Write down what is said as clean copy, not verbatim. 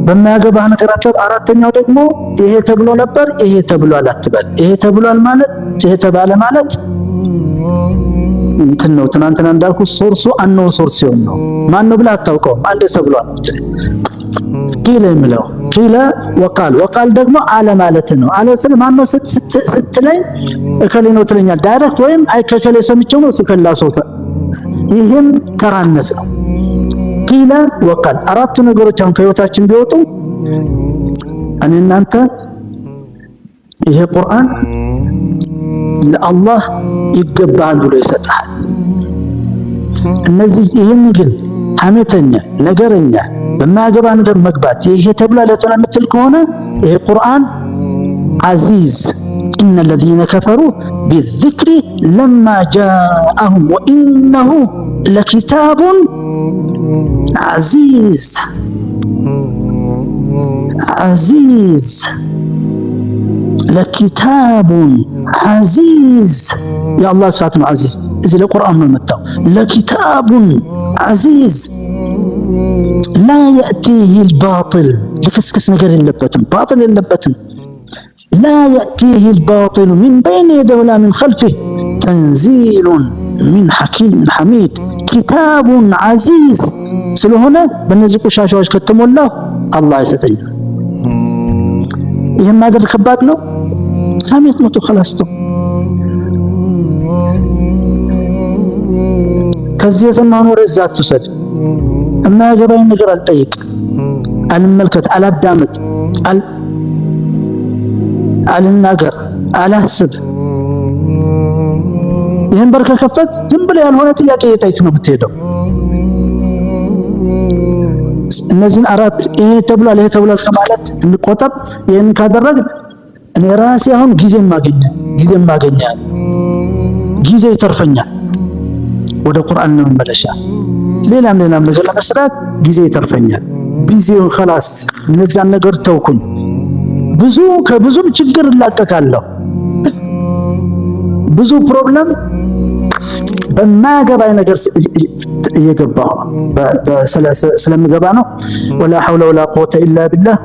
በማያገባህ ነገር አትበል። አራተኛው ደግሞ ይሄ ተብሎ ነበር ይሄ ተብሏል አትበል። ይሄ ተብሏል ማለት ይሄ ተባለ ማለት እንትን ነው። ትናንትና እንዳልኩ ሶርሱ አንኖን ሶርስ ሲሆን ነው። ማን ነው ብለህ አታውቀውም። አንድ ተብሏል ቂለ የሚለው ቂለ ወቃል ደግሞ አለ ማለት ነው። አለ ስለ ማን ነው ስትለኝ እከሌ ነው ትለኛል ዳይሬክት፣ ወይም አይ ከከሌ ሰምቼው ነው ስከላ ሰው። ይሄም ተራነት ነው። ቂለ ወቃል አራቱ ነገሮች አሁን ከህይወታችን ቢወጡ እኔ እናንተ ይሄ ቁርአን ለአላህ ይገባል ብሎ ይሰጣል። እነዚህ ይሄን ግን ሐሜተኛ ነገረኛ በማያገባ ነገር መግባት ይሄ ተብሏል ለተና ምትል ከሆነ ይሄ ቁርአን አዚዝ إن الذين كفروا بالذكر لما جاءهم وإنه لكتاب عزيز لكتاب عزيز يا الله سبحانه عزيز إذا القرآن من متى لكتاب عزيز لا يأتيه الباطل لكسكس نقر اللبتن باطل اللبتن لا يأتيه الباطل من بين يده ولا من خلفه تنزيل من حكيم حميد كتاب عزيز سلوهنا بنزيكو شاشواش كتموا الله الله يستجيب ይሄም ማድረግ ከባድ ነው። ሐሜት ነው ተخلصቱ ከዚህ የሰማነው ወሬዛ አትውሰድ። የማያገባኝ ነገር አልጠይቅ፣ አልመልከት፣ አላዳምጥ፣ አልናገር፣ አላስብ። ይሄን በር ከከፈት ዝም ብለህ ያልሆነ ጥያቄ እየጠየቅ ነው የምትሄደው። እነዚህን አራት ይሄ ተብሏል ይሄ ተብሏል ከማለት እንቆጠብ። ይሄን ካደረግ እኔ ራሴ አሁን ጊዜ ማገኛል ጊዜ ይተርፈኛል ወደ ቁርአን መመለሻ፣ ሌላም ነገር ለመስራት ጊዜ ይተርፈኛል። ቢዚውን خلاص እነዛን ነገር ተውኩኝ። ከብዙም ችግር እላቀቃለሁ። ብዙ ፕሮብለም በማያገባኝ ነገር እየገባሁ ስለምገባ ነው። ወላ ሐውለ ወላ ቁወተ ኢላ ቢላህ